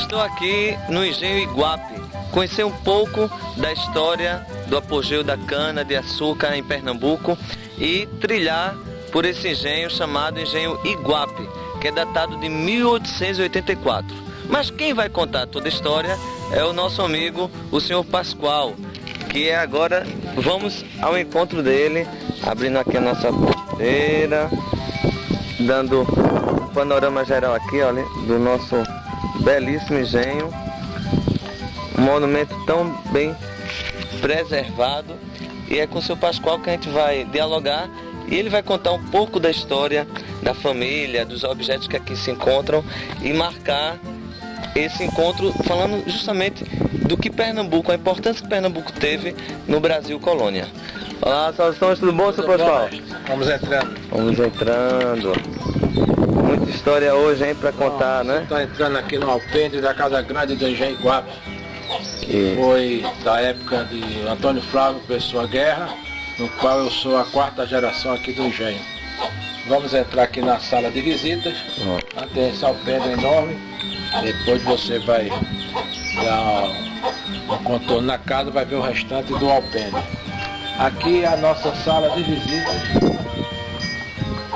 Estou aqui no Engenho Iguape, conhecer um pouco da história do apogeu da cana-de-açúcar em Pernambuco e trilhar por esse engenho chamado Engenho Iguape, que é datado de 1884. Mas quem vai contar toda a história é o nosso amigo, o senhor Pascoal, que agora vamos ao encontro dele, abrindo aqui a nossa porteira, dando um panorama geral aqui, olha, do nosso belíssimo engenho, um monumento tão bem preservado, e é com o seu Pascoal que a gente vai dialogar e ele vai contar um pouco da história da família, dos objetos que aqui se encontram e marcar esse encontro falando justamente do que Pernambuco, a importância que Pernambuco teve no Brasil colônia. Olá, saudações, tudo bom, seu Pascoal? Vamos entrando. Vamos entrando. Muita história hoje, hein, para contar, né? Está entrando aqui no alpendre da Casa Grande do Engenho Iguape. Foi da época de Antônio Flávio Pessoa Guerra, no qual eu sou a quarta geração aqui do engenho. Vamos entrar aqui na sala de visitas. Tem esse alpendre enorme. Depois você vai dar um contorno na casa, vai ver o restante do alpendre. Aqui é a nossa sala de visitas,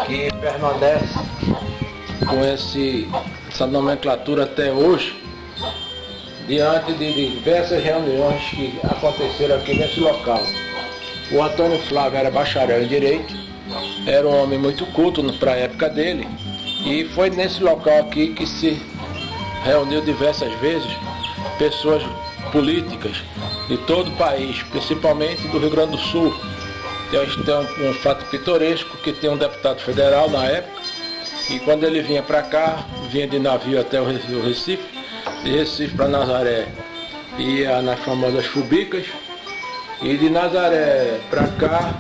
que permanece com essa nomenclatura até hoje, diante de diversas reuniões que aconteceram aqui nesse local. O Antônio Flávio era bacharel em Direito, era um homem muito culto para a época dele, e foi nesse local aqui que se reuniu diversas vezes pessoas políticas de todo o país, principalmente do Rio Grande do Sul. Tem um fato pitoresco que tem um deputado federal na época, e quando ele vinha para cá, vinha de navio até o Recife, de Recife para Nazaré ia nas famosas Fubicas, e de Nazaré para cá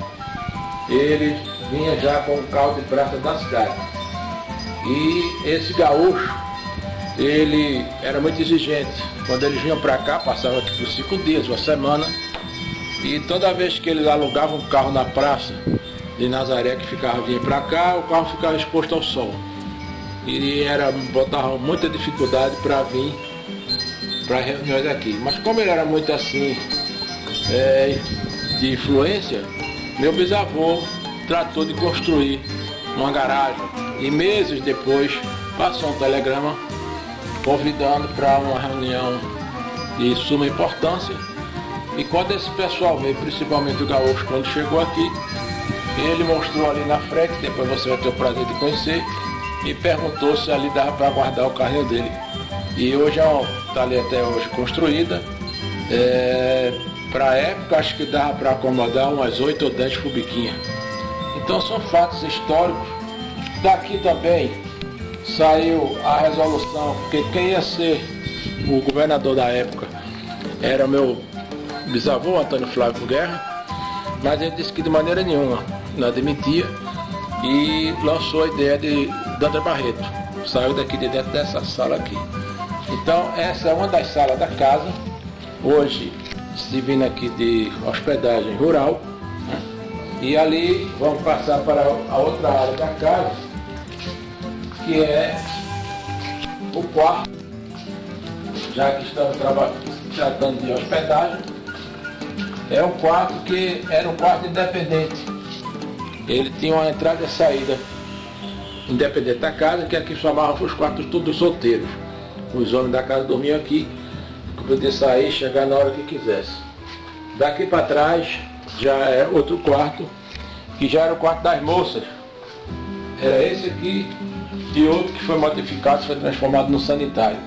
ele vinha já com o carro de prata da cidade. E esse gaúcho, ele era muito exigente. Quando eles vinham para cá, passava aqui por 5 dias, uma semana, e toda vez que eles alugavam um carro na praça de Nazaré, que vinha para cá, o carro ficava exposto ao sol. E botava muita dificuldade para vir para reuniões aqui. Mas como ele era muito assim, de influência, meu bisavô tratou de construir uma garagem. E meses depois passou um telegrama convidando para uma reunião de suma importância. E quando esse pessoal veio, principalmente o gaúcho, quando chegou aqui, ele mostrou ali na frente, depois você vai ter o prazer de conhecer, e perguntou se ali dava para guardar o carrinho dele. E hoje está ali até hoje construída. Para a época, acho que dava para acomodar umas 8 ou 10 fubiquinhas. Então são fatos históricos. Daqui também saiu a resolução, porque quem ia ser o governador da época era meu bisavô, Antônio Flávio Guerra, mas ele disse que de maneira nenhuma não admitia e lançou a ideia de André Barreto. Saiu daqui de dentro dessa sala aqui. Então essa é uma das salas da casa, hoje se vindo aqui de hospedagem rural, né? E ali vamos passar para a outra área da casa, que é o quarto, já que estamos tratando de hospedagem. É um quarto que era um quarto independente. Ele tinha uma entrada e saída independente da casa, que aqui chamavam os quartos todos solteiros. Os homens da casa dormiam aqui, poder sair e chegar na hora que quisesse. Daqui para trás já é outro quarto, que já era o quarto das moças. Era esse aqui e outro que foi modificado, foi transformado no sanitário.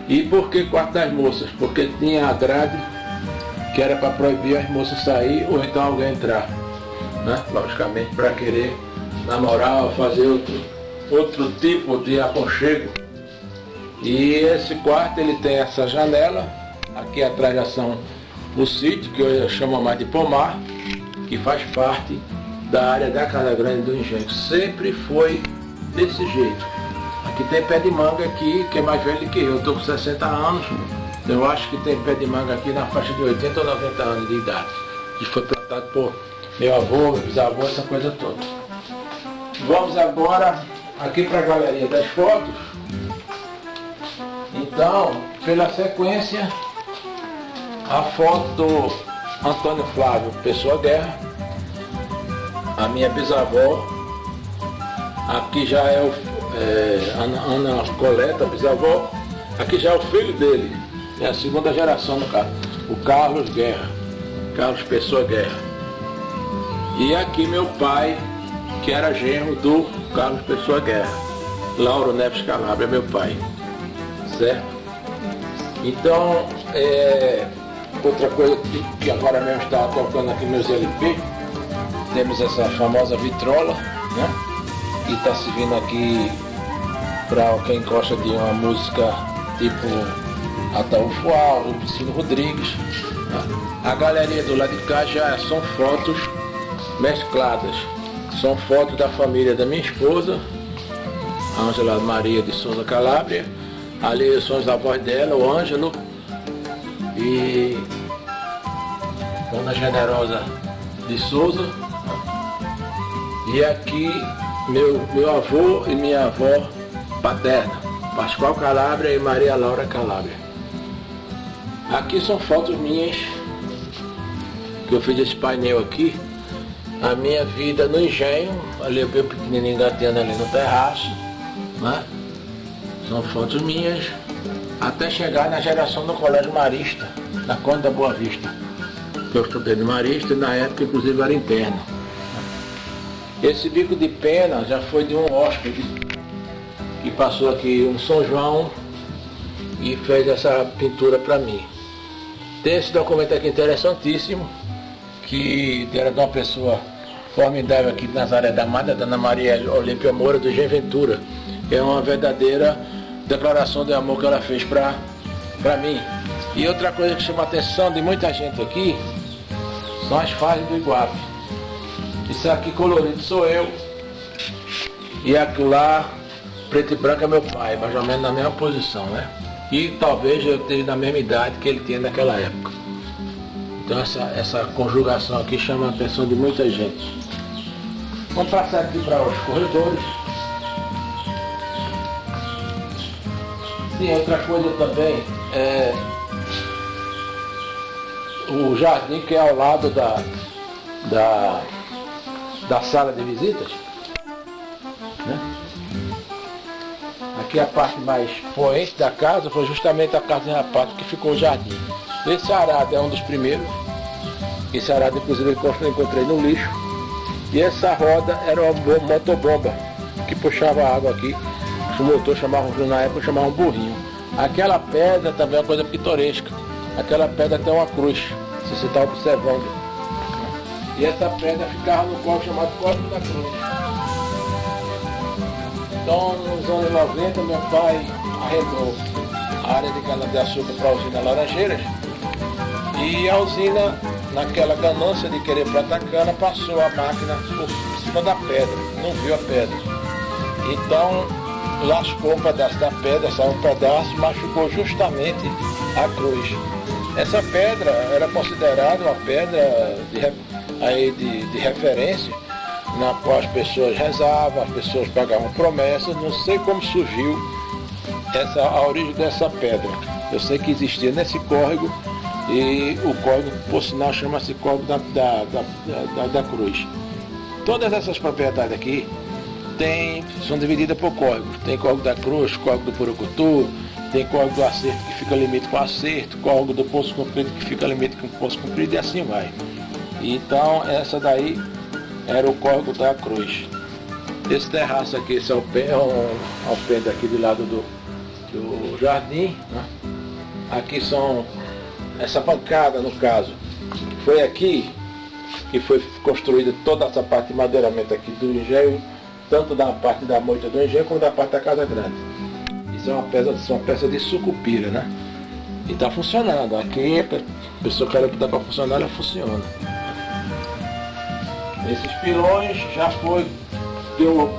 E por que quarto das moças? Porque tinha a grade que era para proibir as moças sair ou então alguém entrar, né? Logicamente para querer namorar ou fazer outro tipo de aconchego. E esse quarto ele tem essa janela, aqui atrás já são o sítio, que eu chamo mais de pomar, que faz parte da área da Casa Grande do Engenho. Sempre foi desse jeito. Aqui tem pé de manga aqui, que é mais velho que eu estou com 60 anos. Eu acho que tem pé de manga aqui na faixa de 80 ou 90 anos de idade, que foi plantado por meu avô, meu bisavô, essa coisa toda. Vamos agora aqui para a galeria das fotos. Então, pela sequência, a foto do Antônio Flávio Pessoa Guerra, a minha bisavó, aqui já é Ana Coleta, bisavó, aqui já é o filho dele, é a segunda geração no caso, o Carlos Guerra, Carlos Pessoa Guerra. E aqui meu pai, que era genro do Carlos Pessoa Guerra, Lauro Neves Calabria, meu pai, certo? Então, outra coisa que agora mesmo está tocando aqui meus LP, temos essa famosa vitrola, né? E está servindo aqui para quem gosta de uma música tipo Ataúfo Alves, Vicino Rodrigues, né? A galeria do lado de cá já são fotos mescladas, são fotos da família da minha esposa, Ângela Maria de Souza Calabria. Ali são os avós dela, o Ângelo e Dona Generosa de Souza. E aqui meu avô e minha avó paterna, Pascoal Calabria e Maria Laura Calabria. Aqui são fotos minhas, que eu fiz esse painel aqui, a minha vida no engenho, ali eu bem pequenininho engateando ali no terraço, né? São fotos minhas, até chegar na geração do Colégio Marista, na Conde da Boa Vista, que eu estudei no Marista e na época inclusive era interno. Esse bico de pena já foi de um hóspede que passou aqui no São João e fez essa pintura para mim. Tem esse documento aqui interessantíssimo, que era de uma pessoa formidável aqui de Nazaré da Mata, Dona Maria Olímpia Moura do Gen Ventura. É uma verdadeira declaração de amor que ela fez para mim. E outra coisa que chama a atenção de muita gente aqui são as fases do Iguape. Isso aqui colorido sou eu, e aquilo lá preto e branco é meu pai, mais ou menos na mesma posição, né? E talvez eu esteja na mesma idade que ele tinha naquela época. Então essa conjugação aqui chama a atenção de muita gente. Vamos passar aqui para os corredores. Sim, outra coisa também é o jardim que é ao lado da sala de visitas, né? Aqui a parte mais poente da casa foi justamente a casa de rapaz que ficou o jardim. Esse arado é um dos primeiros. Esse arado inclusive eu encontrei no lixo. E essa roda era uma motobomba que puxava água aqui. O motor na época chamava um burrinho. Aquela pedra também é uma coisa pitoresca. Aquela pedra tem uma cruz, se você está observando. E essa pedra ficava no córrego chamado Córrego da Cruz. Então, nos anos 90, meu pai arrendou a área de cana-de-açúcar para a usina Laranjeiras. E a usina, naquela ganância de querer plantar cana, passou a máquina por cima da pedra, não viu a pedra. Então, lascou um pedaço da pedra, saiu um pedaço e machucou justamente a cruz. Essa pedra era considerada uma pedra de referência, na qual as pessoas rezavam, as pessoas pagavam promessas. Não sei como surgiu a origem dessa pedra. Eu sei que existia nesse córrego, e o córrego, por sinal, chama-se Córrego da Cruz. Todas essas propriedades aqui são divididas por córregos. Tem Córrego da Cruz, Córrego do Purucutu, tem Córrego do Acerto que fica limite com o Acerto, Córrego do Poço Comprido que fica limite com o Poço Comprido, e assim vai. Então essa daí era o Córrego da Cruz. Esse terraço aqui, esse alpendre daqui do lado do jardim, né? Aqui são essa bancada, no caso, foi aqui que foi construída toda essa parte de madeiramento aqui do engenho, tanto da parte da moita do engenho como da parte da casa grande. Isso é uma peça de sucupira, né? E está funcionando. Aqui a pessoa que ela botar para funcionar, ela funciona. Esses pilões já foi que eu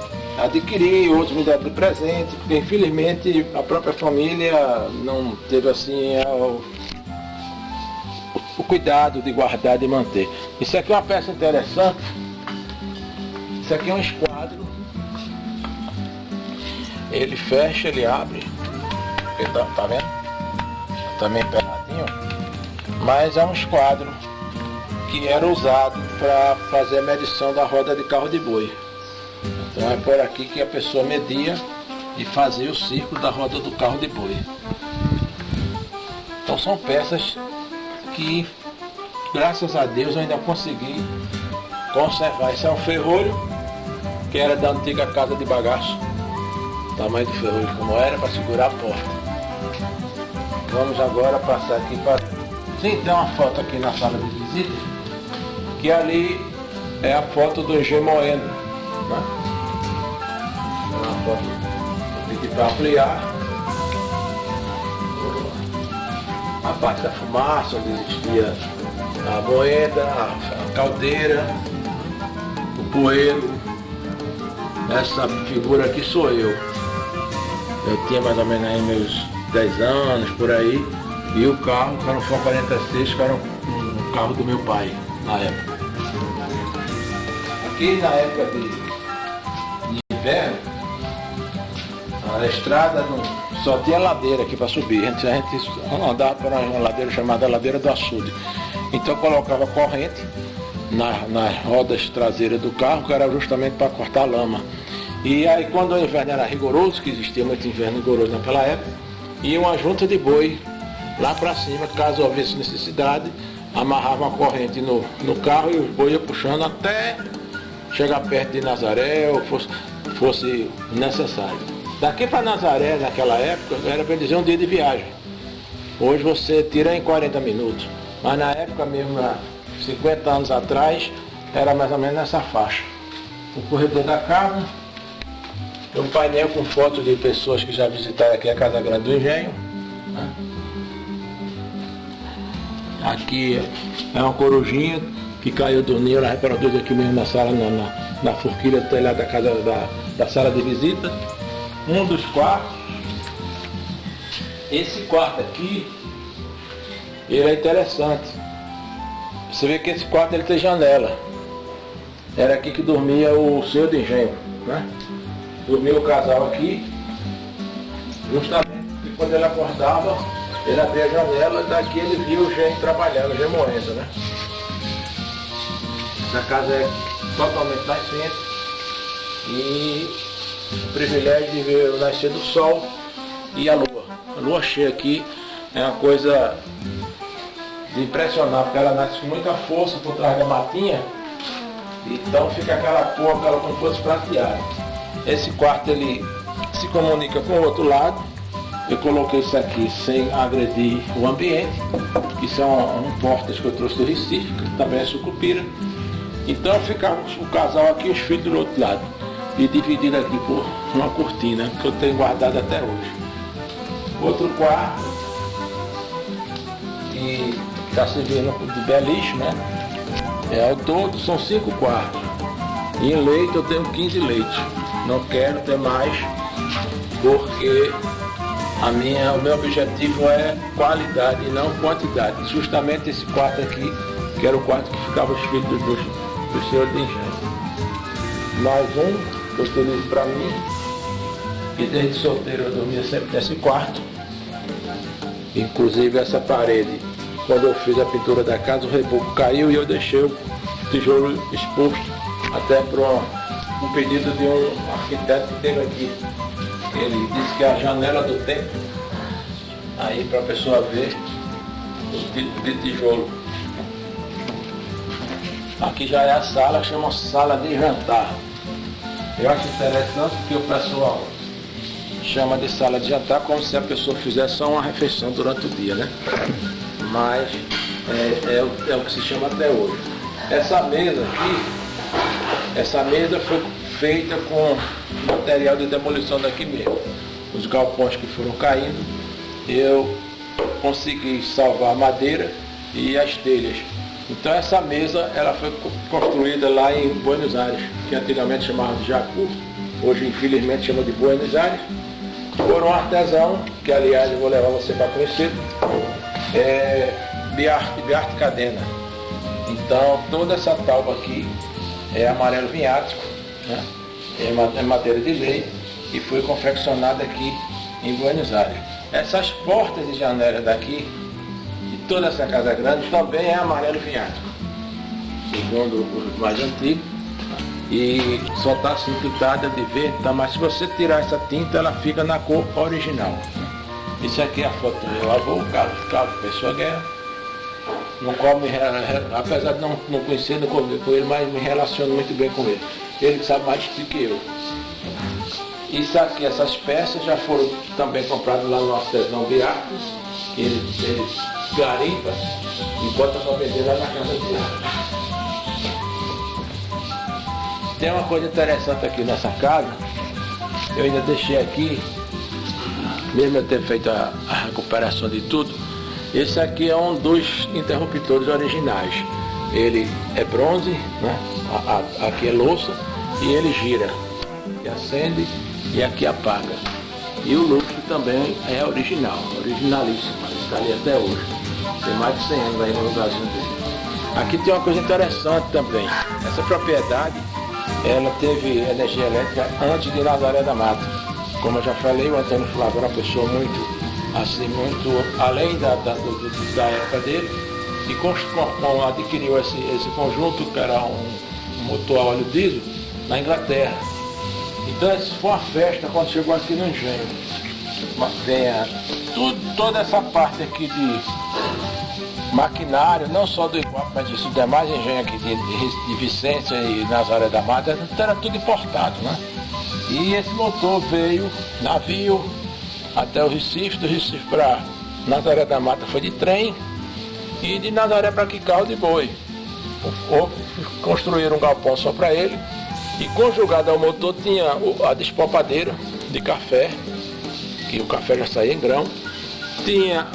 adquiri, outros me deram de presente, porque infelizmente a própria família não teve assim o cuidado de guardar, de manter. Isso aqui é uma peça interessante. Isso aqui é um esquadro. Ele fecha, ele abre. Tá vendo? também peladinho, mas é um esquadro que era usado para fazer a medição da roda de carro de boi. Então é por aqui que a pessoa media e fazia o círculo da roda do carro de boi. Então são peças que, graças a Deus, eu ainda consegui conservar. Esse é um ferrolho que era da antiga casa de bagaço. O tamanho do ferrolho como era para segurar a porta. Vamos agora passar aqui para... Sim, tem uma foto aqui na sala de visita, que ali é a foto do engenho moendo, né? É uma foto que eu pedi para ampliar. A parte da fumaça, onde existia a moenda, a caldeira, o poeiro. Essa figura aqui sou eu. Eu tinha mais ou menos aí meus 10 anos, por aí. E o carro, que era um Ford 46, que era um carro do meu pai, na época. Aqui na época de inverno, a estrada só tinha ladeira aqui para subir. A gente andava por uma ladeira chamada Ladeira do Açude. Então eu colocava corrente nas rodas traseiras do carro, que era justamente para cortar lama. E aí quando o inverno era rigoroso, que existia muito inverno rigoroso naquela época, ia uma junta de boi lá para cima, caso houvesse necessidade, amarrava uma corrente no carro e os boi iam puxando até chegar perto de Nazaré, ou fosse necessário. Daqui para Nazaré, naquela época, era bem dizer um dia de viagem. Hoje você tira em 40 minutos, mas na época mesmo, há 50 anos atrás, era mais ou menos nessa faixa. O corredor da casa, tem um painel com fotos de pessoas que já visitaram aqui a Casa Grande do Engenho. Aqui é uma corujinha que caiu do ninho, ela reproduz aqui mesmo na sala, na forquilha do telhado da casa da sala de visita. Um dos quartos. Esse quarto aqui, ele é interessante. Você vê que esse quarto ele tem janela. Era aqui que dormia o senhor de engenho, né? Dormia o casal aqui, justamente porque quando ele acordava, ele abria a janela, daqui ele via o engenho trabalhando, o engenho moendo, né? Essa casa é totalmente nascente e o privilégio de ver o nascer do sol e a lua. A lua cheia aqui é uma coisa de impressionar, porque ela nasce com muita força por trás da matinha, então fica aquela cor, aquela como se fosse prateada. Esse quarto ele se comunica com o outro lado. Eu coloquei isso aqui sem agredir o ambiente. Isso é um portas que eu trouxe do Recife, que também é sucupira. Então fica o casal aqui e os filhos do outro lado. E dividido aqui por uma cortina, que eu tenho guardado até hoje. Outro quarto, que está servindo de beliche, né? Ao todo são 5 quartos. E em leite eu tenho 15 leites. Não quero ter mais, porque o meu objetivo é qualidade e não quantidade. Justamente esse quarto aqui, que era o quarto que ficava os filhos do senhor de engenho. Mais um que eu utilizo para mim, e desde solteiro eu dormia sempre nesse quarto. Inclusive essa parede, quando eu fiz a pintura da casa, o reboco caiu e eu deixei o tijolo exposto até para um pedido de um arquiteto que teve aqui. Ele disse que é a janela do tempo, aí para a pessoa ver o tipo de tijolo. Aqui já é a sala, chama sala de jantar. Eu acho interessante porque o pessoal chama de sala de jantar como se a pessoa fizesse só uma refeição durante o dia, né? Mas é o que se chama até hoje. Essa mesa aqui, essa mesa foi feita com material de demolição daqui mesmo. Os galpões que foram caindo, eu consegui salvar a madeira e as telhas. Então essa mesa ela foi construída lá em Buenos Aires, que antigamente chamava de Jacu, hoje infelizmente chama de Buenos Aires, por um artesão, que aliás eu vou levar você para conhecer, Biarte Cadena. Então toda essa tábua aqui é amarelo vinhático, né? É madeira de lei e foi confeccionada aqui em Buenos Aires. Essas portas e janelas daqui, de toda essa casa grande, também é amarelo vinhato, segundo os mais antigos, e só está assim pintada de verde, tá? Mas se você tirar essa tinta, ela fica na cor original. Isso aqui é a foto do meu avô, Carlos Pessoa Guerra. No qual apesar de não conhecer, não conviver com ele, mas me relaciono muito bem com ele. Ele sabe mais do que eu. Isso aqui, essas peças já foram também compradas lá no artesão Biaco, que ele garimpa e bota para vender lá na casa de arte. Tem uma coisa interessante aqui nessa casa, eu ainda deixei aqui, mesmo eu ter feito a recuperação de tudo. Esse aqui é um dos interruptores originais. Ele é bronze, né? Aqui é louça e ele gira, e acende e aqui apaga. E o luxo também é original, originalíssimo, está ali até hoje. Tem mais de 100 anos aí no lugarzinho dele. Aqui tem uma coisa interessante também. Essa propriedade, ela teve energia elétrica antes de Nazaré da Mata. Como eu já falei, o Antônio Flávio era uma pessoa muito além da época dele, e adquiriu esse conjunto, que era um motor a óleo diesel, na Inglaterra. Então isso foi uma festa quando chegou aqui no engenho. Toda essa parte aqui de maquinário, não só do Iguape, mas dos demais engenhos aqui de Vicência e Nazaré da Mata, era tudo importado, né? E esse motor veio, navio, até o Recife, do Recife para Nazaré da Mata foi de trem, e de Nazaré para aqui carro de boi. Construíram um galpão só para ele, e conjugado ao motor tinha a despalpadeira de café, que o café já saía em grão, tinha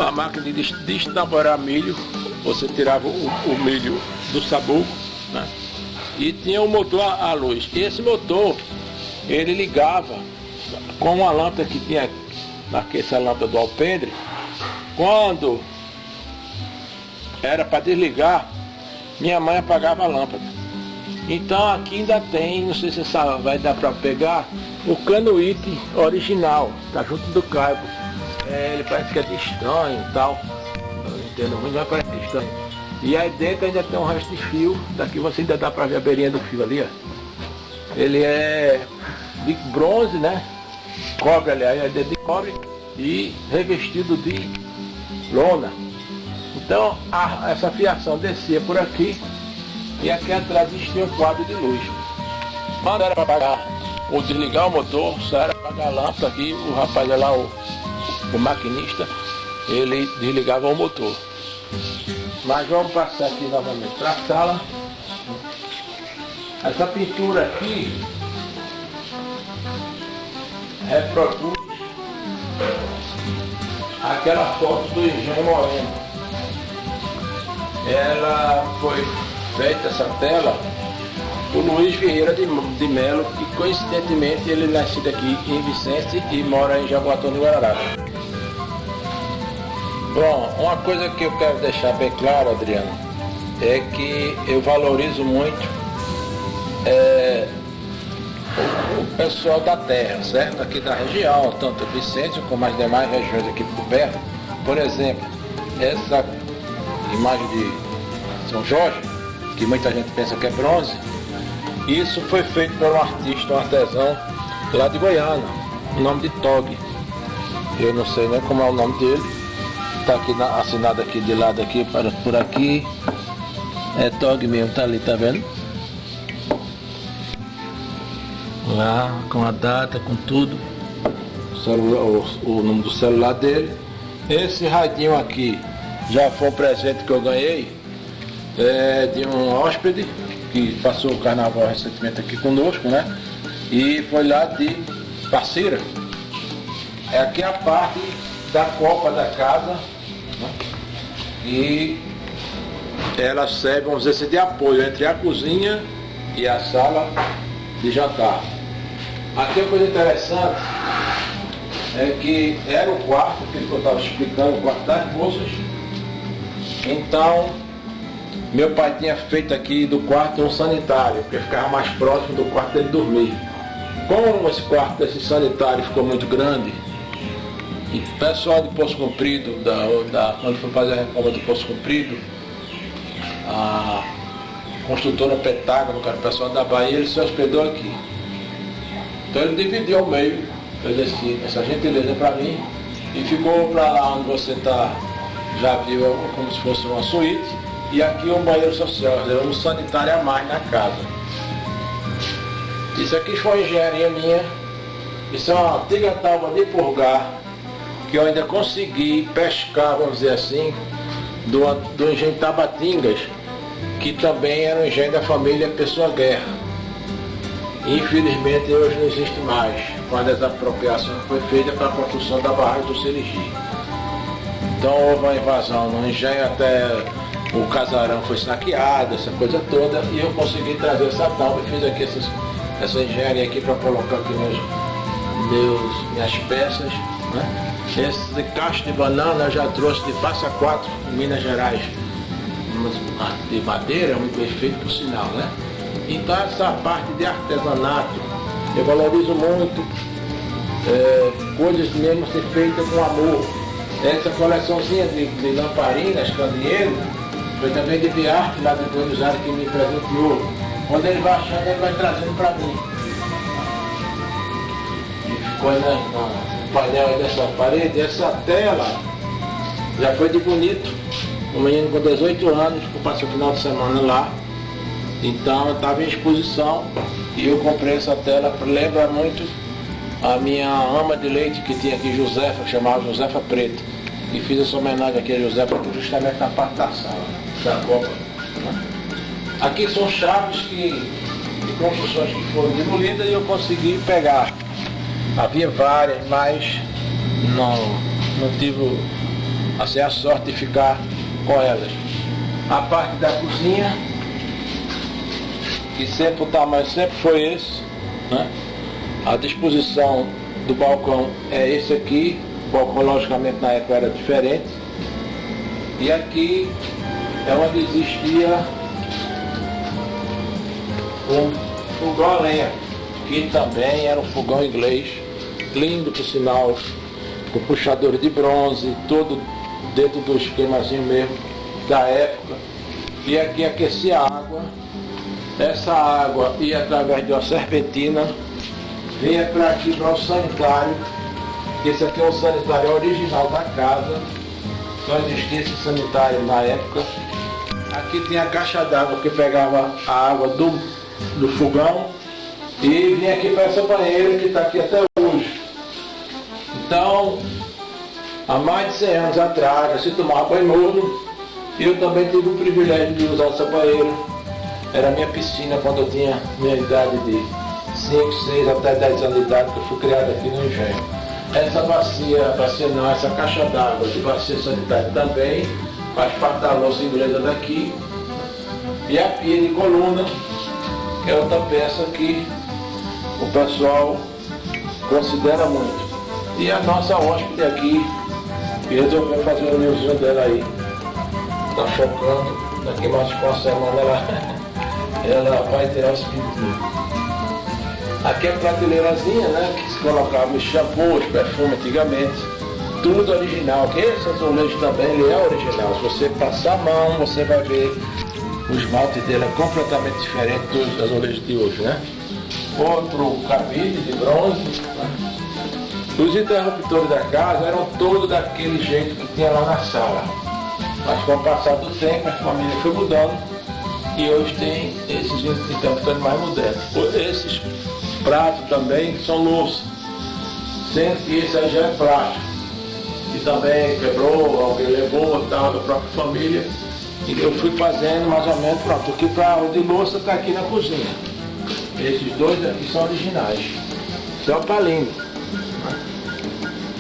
a máquina de destavorar milho, você tirava o milho do sabugo, né? E tinha o motor à luz. E esse motor, ele ligava com uma lâmpada que tinha, essa lâmpada do alpendre. Quando era para desligar, minha mãe apagava a lâmpada. Então aqui ainda tem, não sei se vai dar para pegar, o canoite original, tá junto do cabo. Ele parece que é de estanho e tal, eu não entendo muito, mas parece de estanho. E aí dentro ainda tem um resto de fio, daqui você ainda dá para ver a beirinha do fio ali, ó. Ele é de bronze, né? Cobre, aliás, é de cobre e revestido de lona. Então essa fiação descia por aqui e aqui atrás existia um quadro de luz. Quando era para apagar ou desligar o motor, só era apagar a lâmpada aqui, o rapaz lá, o maquinista, ele desligava o motor. Mas vamos passar aqui novamente para a sala. Essa pintura aqui reproduz aquela foto do Engenho Moreno. Ela foi feita, essa tela, por Luiz Vieira de Melo, que coincidentemente ele é nascido aqui em Vicência e mora em Jaboatão do Guararapes. Bom, uma coisa que eu quero deixar bem claro, Adriano, é que eu valorizo muito o pessoal da terra, certo? Aqui da região, tanto Vicência como as demais regiões aqui por perto. Por exemplo, essa imagem de São Jorge, que muita gente pensa que é bronze, isso foi feito por um artista, um artesão lá de Goiânia, o nome de Tog. Eu não sei nem como é o nome dele, está aqui assinado aqui de lado aqui, por aqui, é Tog mesmo, tá ali, tá vendo? Lá, com a data, com tudo, o nome do celular dele. Esse radinho aqui já foi um presente que eu ganhei de um hóspede que passou o carnaval recentemente aqui conosco, né? E foi lá de Parceira. É aqui a parte da copa da casa, né? E ela serve, vamos dizer, de apoio entre a cozinha e a sala de jantar. Aqui uma coisa interessante é que era o quarto, que eu estava explicando, o quarto das moças. Então, meu pai tinha feito aqui do quarto um sanitário, porque ficava mais próximo do quarto dele dormir. Como esse quarto desse sanitário ficou muito grande, E o pessoal de Poço Comprido, quando foi fazer a reforma do Poço Comprido, a construtora Pentágono, que era o pessoal da Bahia, ele se hospedou aqui. Então ele dividiu ao meio, fez essa gentileza para mim, e ficou para lá onde você já viu, como se fosse uma suíte, e aqui um banheiro social, um sanitário a mais na casa. Isso aqui foi engenharia minha, isso é uma antiga tábua de purgar, que eu ainda consegui pescar, vamos dizer assim, do engenho Tabatingas, que também era um engenho da família Pessoa Guerra. Infelizmente hoje não existe mais, com a desapropriação que foi feita para a construção da barragem do Serigi. Então houve uma invasão no engenho, até o casarão foi saqueado, essa coisa toda, e eu consegui trazer essa tábua e fiz aqui essa engenharia aqui para colocar aqui minhas peças, né? Esse cacho de banana eu já trouxe de Passa Quatro, em Minas Gerais, de madeira, muito bem feito por sinal, né? Então essa parte de artesanato, eu valorizo muito, coisas mesmo ser feitas com amor. Essa coleçãozinha de lamparinas, candeeiro, foi também de Biarte, lá de Buenos Aires, que me presenteou. Quando ele vai achando, ele vai trazendo para mim. E ficou no painel dessa parede, essa tela já foi de bonito. Um menino com 18 anos, que passou o final de semana lá. Então eu estava em exposição e eu comprei essa tela, lembra muito a minha ama de leite que tinha aqui, Josefa, que chamava Josefa Preta. E fiz essa homenagem aqui a Josefa justamente na parte da sala, da copa. Aqui são chaves de construções que foram demolidas e eu consegui pegar. Havia várias, mas não tive assim, a sorte de ficar com elas. A parte da cozinha, que sempre o tamanho sempre foi esse, né? A disposição do balcão é esse aqui. O balcão logicamente na época era diferente. E aqui é onde existia um fogão a lenha, que também era um fogão inglês, lindo por sinal, com puxadores de bronze, todo dentro do esquemazinho mesmo da época. E aqui aquecia a água. Essa água ia através de uma serpentina, vinha para aqui para o sanitário. Esse aqui é o sanitário original da casa, só existia esse sanitário na época. Aqui tem a caixa d'água que pegava a água do fogão e vinha aqui para essa banheira que está aqui até hoje. Então, há mais de 100 anos atrás, eu se tomava banho morno, e eu também tive o privilégio de usar essa banheira. Era a minha piscina quando eu tinha minha idade de 5, 6 até 10 anos de idade, que eu fui criado aqui no engenho. Essa essa caixa d'água de bacia sanitária também faz parte da louça inglesa daqui. E a pia de coluna, que é outra peça que o pessoal considera muito. E a nossa hóspede aqui, que resolveu fazer o neuzinho dela aí. Está focando, daqui mais com a semana ela vai tirar os pintinhos. Aqui é a prateleirazinha, né, que se colocava os shampoos, perfume antigamente, tudo original. Aqui esse azulejo também, ele é original. Se você passar a mão, você vai ver o esmalte dele é completamente diferente dos azulejos de hoje, né? Outro cabide de bronze, né? Os interruptores da casa eram todos daquele jeito que tinha lá na sala. Mas com o passar do tempo, a família foi mudando e hoje tem esses interruptores mais modernos. Esses pratos também são louça, sendo que esse aí já é plástico. E também quebrou, alguém levou, tal, da própria família. E eu fui fazendo mais ou menos, pronto. Aqui o de louça está aqui na cozinha. Esses dois aqui são originais. Isso é o palino.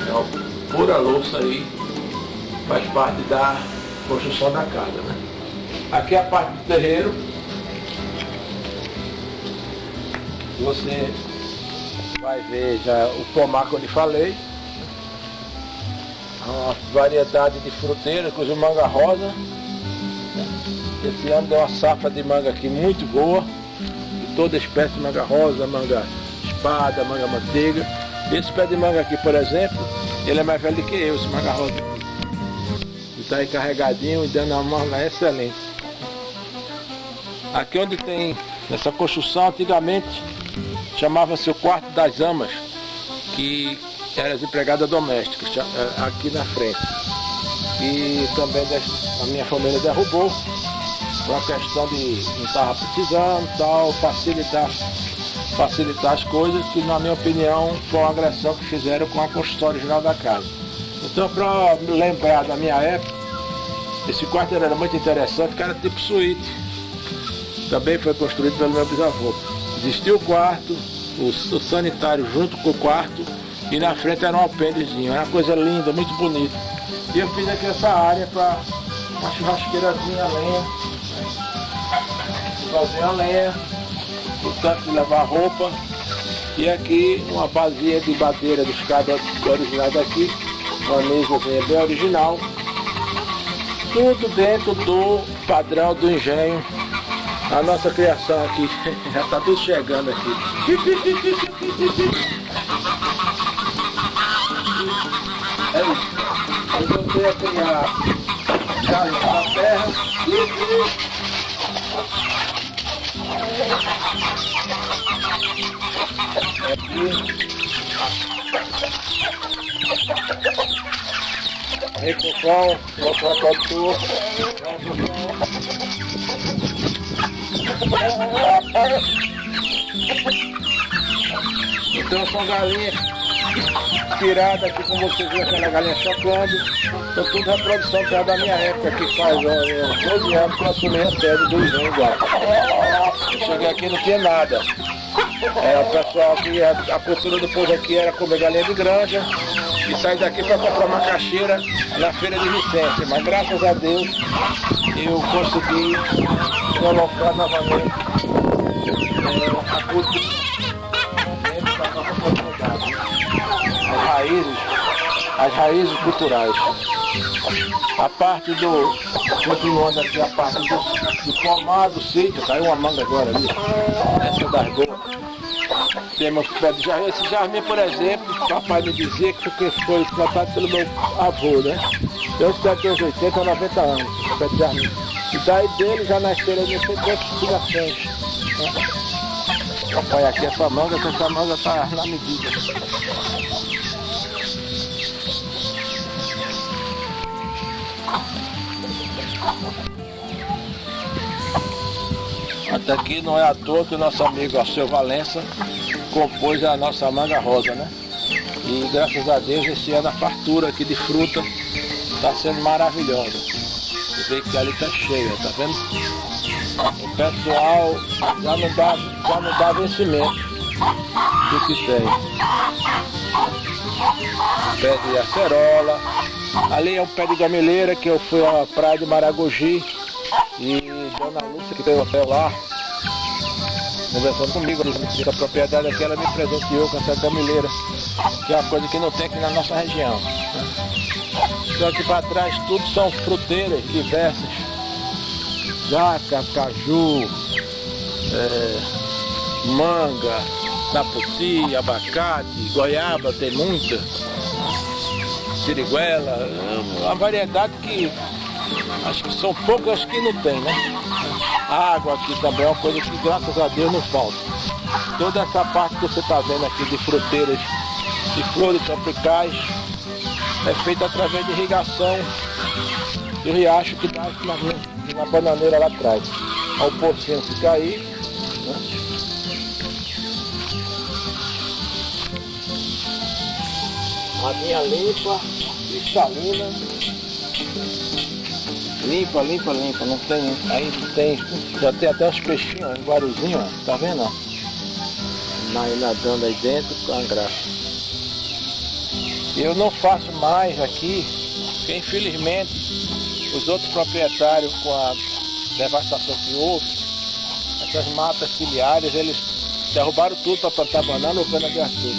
É uma pura louça aí, faz parte da construção da casa, né? Aqui é a parte do terreiro. Você vai ver já o pomar que eu lhe falei. Uma variedade de fruteiras, inclusive manga rosa. Esse ano deu uma safra de manga aqui muito boa. De toda espécie de manga rosa, manga espada, manga manteiga. Esse pé de manga aqui, por exemplo, Ele é mais velho do que eu, esse manga rosa. Ele tá aí carregadinho e dando uma manga excelente. Aqui onde tem essa construção, antigamente chamava-se o quarto das amas, que eram as empregadas domésticas, aqui na frente. E também a minha família derrubou, por uma questão de não estar precisando, tal, facilitar as coisas, que na minha opinião foi uma agressão que fizeram com a construção original da casa. Então, para lembrar da minha época, esse quarto era muito interessante, que era tipo suíte. Também foi construído pelo meu bisavô. Existia o quarto, o sanitário junto com o quarto, e na frente era um alpendezinho. Era uma coisa linda, muito bonita. E eu fiz aqui essa área para uma churrasqueirazinha a lenha, fazer a lenha, o tanto de levar roupa. E aqui uma vasilha de madeira dos cabos originais daqui, uma mesazinha bem original. Tudo dentro do padrão do engenho. A nossa criação aqui, já está tudo chegando aqui. É isso. Eu voltei a criar galinha na terra. Aqui. Recocão, cocô. Então são galinhas tiradas aqui, como vocês viram, aquela galinha chocando. Então tudo reprodução que é da minha época, que faz 12 anos que eu assumi a sede do engenho igual. Eu cheguei aqui e não tinha nada. O pessoal que a cultura do povo aqui era comer galinha de granja e sair daqui para comprar uma caixeira na feira de Vicência. Mas graças a Deus eu consegui colocar novamente a cultura para nossa comunidade. As raízes culturais. A parte continuando aqui, a parte do pomar do sítio, caiu uma manga agora ali, essa das boas. Temos pé de jardim. Esse jardim, por exemplo, o papai me dizia que foi plantado pelo meu avô, né? Eu tenho uns 80 ou 90 anos, esse pé de jardim. E daí dele já nasceram não sei quantas filhações. Olha aqui essa manga, que essa manga está na medida. Até aqui não é à toa que o nosso amigo Alceu Valença compôs a nossa manga rosa, né? E graças a Deus esse ano a fartura aqui de fruta está sendo maravilhosa. Você vê que ali está cheia, tá vendo? O pessoal já não dá vencimento do que tem. Pé de acerola. Ali é um pé de gameleira que eu fui à praia de Maragogi e Dona Lúcia, que tem o hotel lá, conversando comigo, a propriedade aqui, ela me presenteou com essa gameleira, que é uma coisa que não tem aqui na nossa região. Então aqui para trás tudo são fruteiras diversas, jaca, caju, manga, taputi, abacate, goiaba, tem muita, siriguela, uma variedade que acho que são poucas que não tem, né? A água aqui também é uma coisa que graças a Deus não falta. Toda essa parte que você está vendo aqui de fruteiras e flores tropicais é feita através de irrigação do riacho que dá na bananeira lá atrás. Olha o pocinho fica aí, né? Aguinha limpa, cristalina. Limpa, não tem, aí tem, já tem até os peixinhos, um guaruzinho, ó, tá vendo? Ó? Nadando aí dentro com a graça. Eu não faço mais aqui, porque infelizmente os outros proprietários, com a devastação que houve, essas matas ciliares, eles derrubaram tudo para plantar banana ou cana-de-açúcar.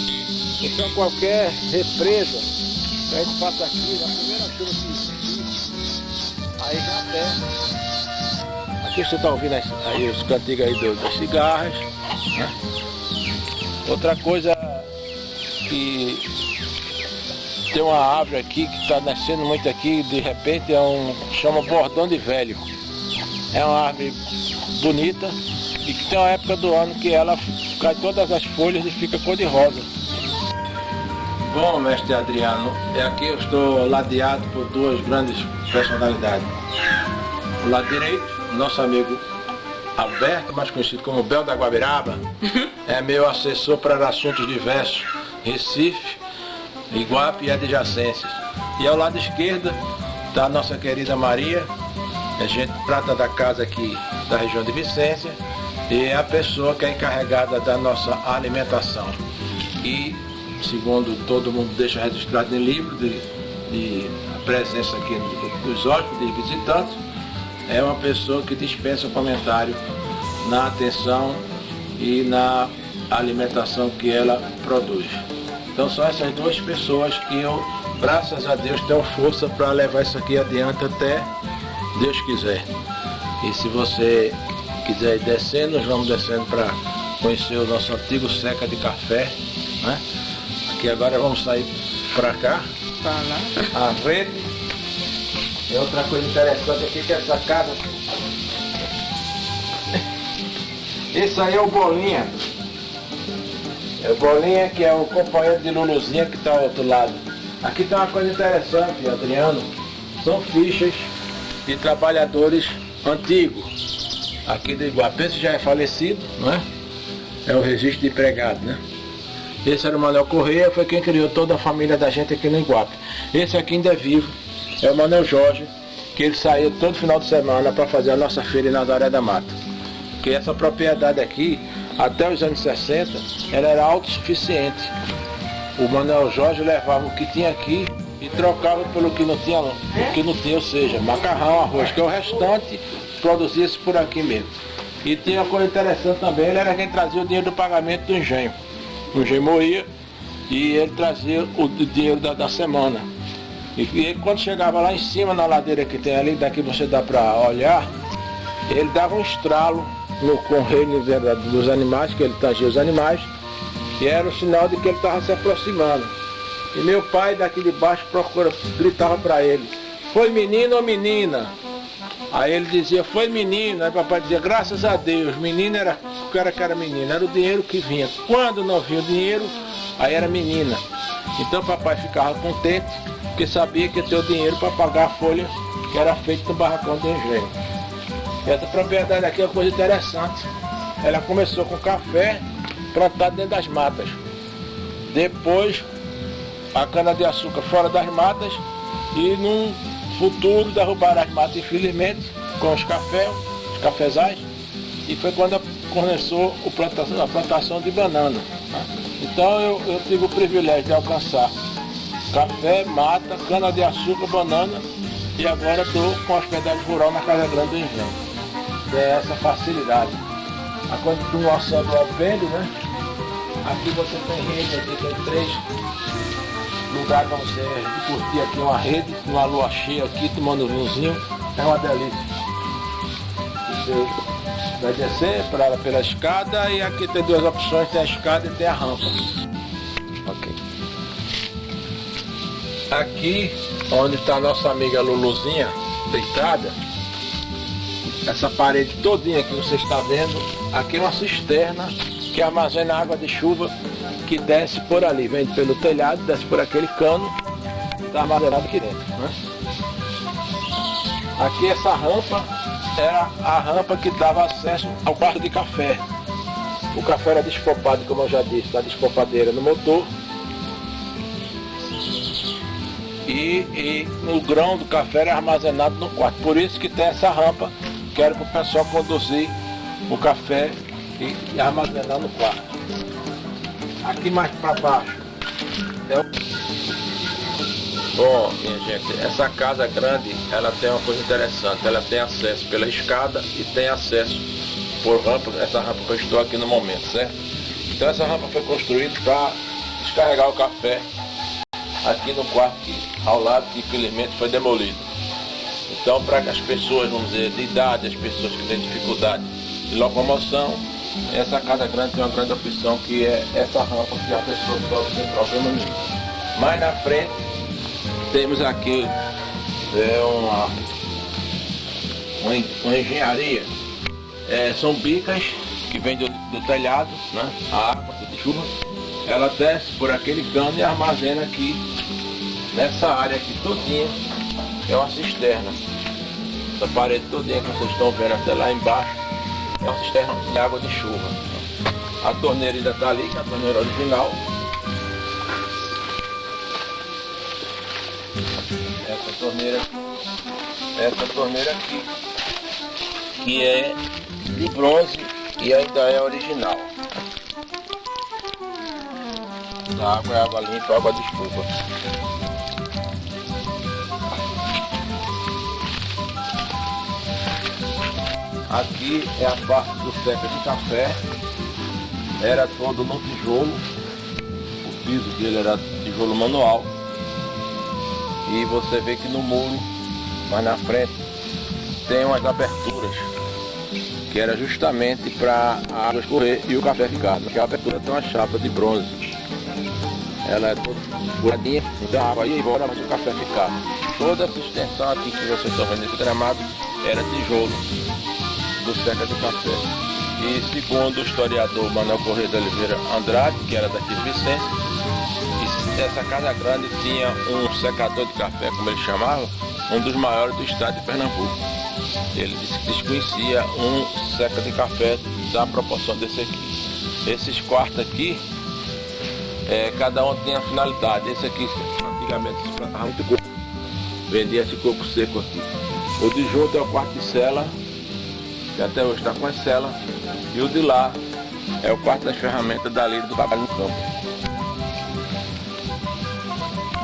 Então qualquer represa que a gente faça aqui, na primeira chuva que aí já tem. Aqui você está ouvindo aí os cantigos aí das cigarras, né? Outra coisa que tem uma árvore aqui que está nascendo muito aqui, de repente chama bordão de velho. É uma árvore bonita e que tem uma época do ano que ela cai todas as folhas e fica cor de rosa. Bom, mestre Adriano, aqui eu estou ladeado por duas grandes personalidades. O lado direito, nosso amigo Alberto, mais conhecido como Bel da Guabiraba, é meu assessor para assuntos diversos, Recife, Iguape e adjacências. E ao lado esquerdo está a nossa querida Maria, é gente prata da casa aqui da região de Vicência, e é a pessoa que é encarregada da nossa alimentação. E, segundo todo mundo deixa registrado em livro de presença aqui dos hóspedes e visitantes, é uma pessoa que dispensa comentário na atenção e na alimentação que ela produz. Então são essas duas pessoas que eu, graças a Deus, tenho força para levar isso aqui adiante até Deus quiser. E se você quiser ir descendo, nós vamos descendo para conhecer o nosso antigo seca de café, né? Aqui agora vamos sair para cá, a rede. E outra coisa interessante aqui que essa casa. Esse aí é o Bolinha. É o Bolinha que é o companheiro de Luluzinha que está ao outro lado. Aqui tem uma coisa interessante, Adriano. São fichas de trabalhadores antigos aqui do Iguape. Esse já é falecido, não é? É o registro de empregado, né? Esse era o Manuel Correia, foi quem criou toda a família da gente aqui no Iguape. Esse aqui ainda é vivo. É o Manuel Jorge, que ele saiu todo final de semana para fazer a nossa feira em Nazaré da Mata. Porque essa propriedade aqui, até os anos 60, ela era autossuficiente. O Manuel Jorge levava o que tinha aqui e trocava pelo que não tinha, ou seja, macarrão, arroz, que o restante produzia-se por aqui mesmo. E tinha uma coisa interessante também, ele era quem trazia o dinheiro do pagamento do engenho. O engenho morria e ele trazia o dinheiro da semana. E ele, quando chegava lá em cima na ladeira que tem ali, daqui você dá para olhar, ele dava um estralo com o reino dos animais, que ele tangia os animais, e era o sinal de que ele estava se aproximando. E meu pai daqui de baixo gritava para ele: "Foi menino ou menina?" Aí ele dizia: "Foi menino." Aí papai dizia: "Graças a Deus." Menino era o cara que era menino, era o dinheiro que vinha. Quando não vinha o dinheiro, aí era menina. Então papai ficava contente, porque sabia que ia ter o dinheiro para pagar a folha que era feita no barracão do engenho. Essa propriedade aqui é uma coisa interessante. Ela começou com café plantado dentro das matas. Depois a cana-de-açúcar fora das matas e no futuro derrubaram as matas, infelizmente, com os cafezais, e foi quando começou a plantação de banana. Então eu tive o privilégio de alcançar café, mata, cana-de-açúcar, banana, e agora estou com a hospedagem rural na Casa Grande do Engenho. É essa facilidade. A continuação do alpendre, né? Aqui você tem rede, aqui tem 3 lugares para você curtir aqui uma rede, numa lua cheia aqui, tomando um vinhozinho. É uma delícia. Você vai descer pela escada e aqui tem 2 opções, tem a escada e tem a rampa. Ok. Aqui, onde está a nossa amiga Luluzinha, deitada, essa parede todinha que você está vendo, aqui é uma cisterna que armazena água de chuva que desce por ali, vem pelo telhado, desce por aquele cano, está armazenado aqui dentro, né? Aqui essa rampa era a rampa que dava acesso ao quarto de café. O café era despopado, como eu já disse, da despopadeira no motor. E o grão do café era armazenado no quarto. Por isso que tem essa rampa, que era para o pessoal conduzir o café e armazenar no quarto. Aqui mais para baixo é o... Bom, minha gente, essa casa grande, ela tem uma coisa interessante. Ela tem acesso pela escada e tem acesso por rampa, essa rampa que eu estou aqui no momento, certo? Então essa rampa foi construída para descarregar o café aqui no quarto aqui, ao lado, que infelizmente foi demolido. Então, para que as pessoas, vamos dizer, de idade, as pessoas que têm dificuldade de locomoção, essa casa grande tem uma grande opção, que é essa rampa que a pessoa pode sem problema nenhum. Mais na frente Temos aqui uma engenharia. São bicas que vêm do telhado, né? A água de chuva, ela desce por aquele cano e armazena aqui nessa área aqui todinha. É uma cisterna. Essa parede todinha que vocês estão vendo até lá embaixo é uma cisterna de água de chuva. A torneira ainda está ali, que é a torneira original. Essa torneira aqui, que é de bronze e ainda é original. A água é água limpa, água de chuva. Aqui é a parte do seca de café. Era todo no tijolo. O piso dele era tijolo manual. E você vê que no muro, mais na frente, tem umas aberturas, que era justamente para a água escorrer e o café ficar. Porque a abertura tem uma chapa de bronze. Ela é toda furadinha, então a água ia embora, mas o café ficava. Toda essa extensão aqui que vocês estão vendo nesse gramado era tijolo do seca de café. E segundo o historiador Manuel Correia de Oliveira Andrade, que era daqui de Vicência, essa casa grande tinha um secador de café, como ele chamava, um dos maiores do estado de Pernambuco. Ele disse que desconhecia um seca de café da proporção desse aqui. Esses quartos aqui, cada um tinha finalidade. Esse aqui, antigamente se plantava muito coco, vendia esse coco seco aqui. O de junto é o quarto de cela, que até hoje está com as celas, e o de lá é o quarto das ferramentas da lida do trabalho no campo.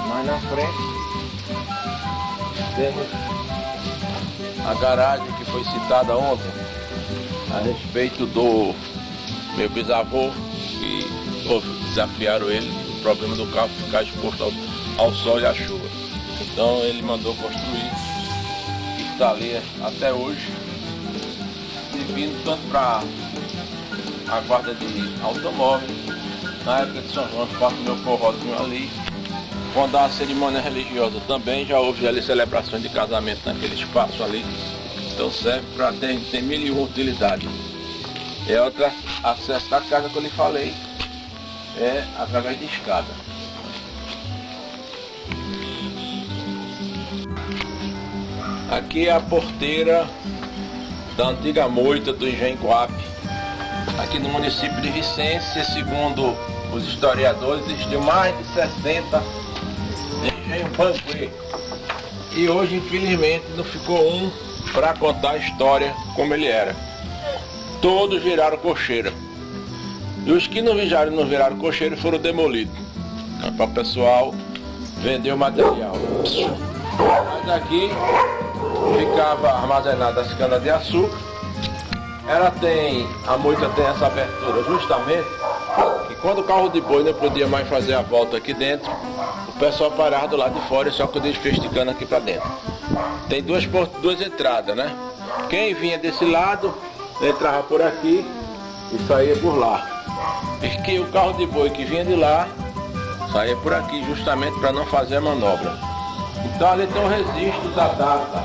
Mais na frente temos a garagem que foi citada ontem a respeito do meu bisavô, que desafiaram ele o problema do carro ficar exposto ao sol e à chuva. Então ele mandou construir, que está ali até hoje, servindo tanto para a guarda de automóveis. Na época de São João, faço meu forrozinho ali. Quando há uma cerimônia religiosa também, já houve ali celebrações de casamento naquele espaço ali. Então serve para ter mil e uma utilidades. É outro acesso da casa que eu lhe falei, é através de escada. Aqui é a porteira da antiga moita do Engenho Guape. Aqui no município de Vicência, segundo os historiadores, existiu mais de 60 engenhos banquê. E hoje, infelizmente, não ficou um para contar a história como ele era. Todos viraram cocheira. E os que não viraram cocheira foram demolidos, para o pessoal vender o material. Mas aqui ficava armazenada as canas de açúcar. A moita tem essa abertura justamente que quando o carro de boi não podia mais fazer a volta aqui dentro, o pessoal parava do lado de fora e só podia desfecho de cana aqui para dentro. Tem duas entradas, né? Quem vinha desse lado entrava por aqui e saía por lá. E que o carro de boi que vinha de lá saía por aqui justamente para não fazer a manobra. Então ali tem um registro da data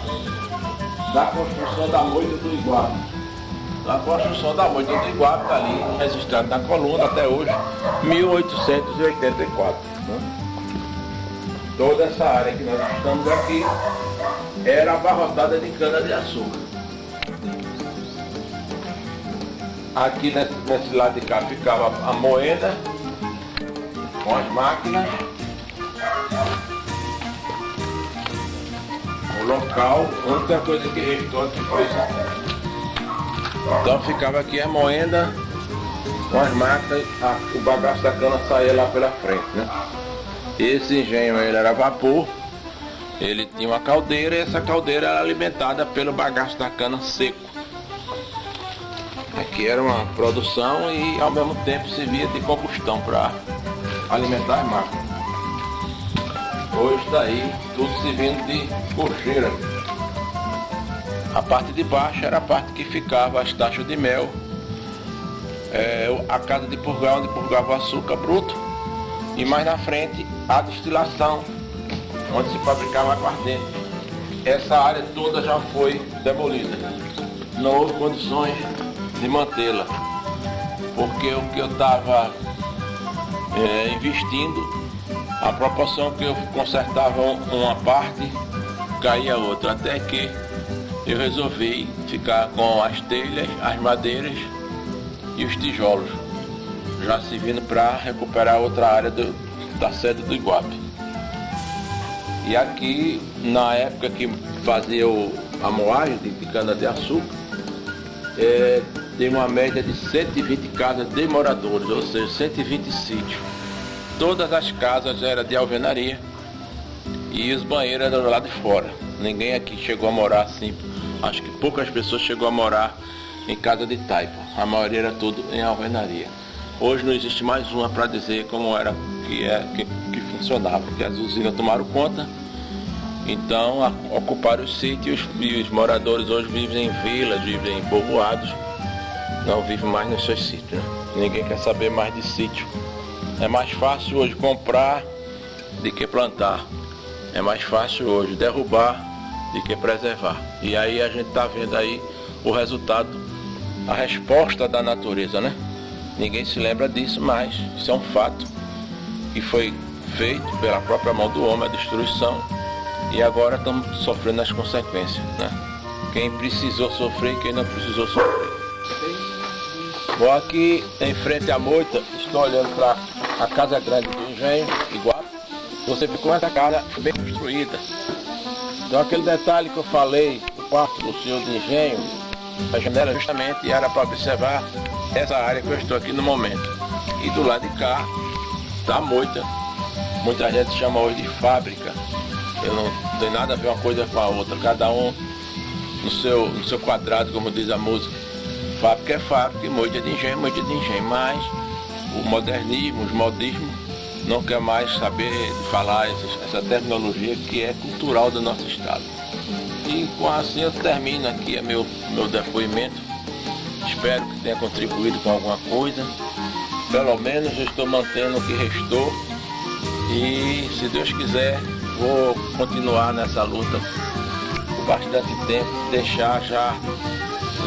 da construção da moita do Iguape. A construção da moita do Iguape está ali registrado na coluna até hoje, 1884. Toda essa área que nós estamos aqui era abarrotada de cana de açúcar. Aqui nesse lado de cá ficava a moenda com as máquinas. O local, a única coisa que restou aqui foi isso. Então ficava aqui a moenda com as máquinas, o bagaço da cana saía lá pela frente, né? Esse engenho ele era a vapor, ele tinha uma caldeira e essa caldeira era alimentada pelo bagaço da cana seco. Aqui era uma produção e ao mesmo tempo servia de combustão para alimentar as máquinas. Hoje está aí tudo servindo de cocheira. A parte de baixo era a parte que ficava as taxas de mel, a casa de purgar, onde purgava o açúcar bruto, e mais na frente a destilação onde se fabricava aguardente. Essa área toda já foi demolida. Não houve condições de mantê-la, porque o que eu estava investindo, a proporção que eu consertava uma parte, caía outra, até que eu resolvi ficar com as telhas, as madeiras e os tijolos, já servindo para recuperar outra área da sede do Iguape. E aqui, na época que fazia a moagem de cana-de-açúcar, tem uma média de 120 casas de moradores, ou seja, 120 sítios. Todas as casas eram de alvenaria e os banheiros eram do lado de fora. Ninguém aqui chegou a morar assim, acho que poucas pessoas chegou a morar em casa de taipa. A maioria era tudo em alvenaria. Hoje não existe mais uma para dizer como era que funcionava, porque as usinas tomaram conta, então ocuparam os sítios e os moradores hoje vivem em vilas, vivem em povoados, não vivem mais nos seus sítios, né? Ninguém quer saber mais de sítio. É mais fácil hoje comprar do que plantar. É mais fácil hoje derrubar do que preservar. E aí a gente está vendo aí o resultado, a resposta da natureza, né? Ninguém se lembra disso, mas isso é um fato que foi feito pela própria mão do homem, a destruição, e agora estamos sofrendo as consequências, né? Quem precisou sofrer e quem não precisou sofrer. Bom, aqui em frente à moita, estou olhando para a casa grande do engenho, Iguape. Você ficou essa casa bem construída. Então aquele detalhe que eu falei, o quarto do senhor de engenho, a janela justamente era para observar essa área que eu estou aqui no momento. E do lado de cá está a moita. Muita gente chama hoje de fábrica. Eu não tem nada a ver uma coisa com a outra. Cada um no seu quadrado, como diz a música. Fábrica é fábrica e moita é de engenho, moita é de engenho. Mas o modernismo, os modismos, não quer mais saber de falar essa terminologia que é cultural do nosso estado. E com assim eu termino aqui meu depoimento. Espero que tenha contribuído com alguma coisa. Pelo menos eu estou mantendo o que restou. E se Deus quiser, vou continuar nessa luta por bastante tempo, deixar já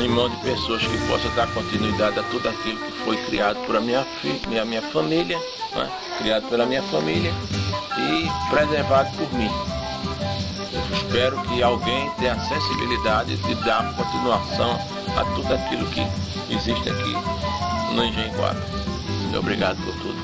em mão de pessoas que possam dar continuidade a tudo aquilo que foi criado por minha família, né? Criado pela minha família e preservado por mim. Eu espero que alguém tenha a sensibilidade de dar continuação a tudo aquilo que existe aqui no Engenho Iguape. Muito obrigado por tudo.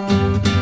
Música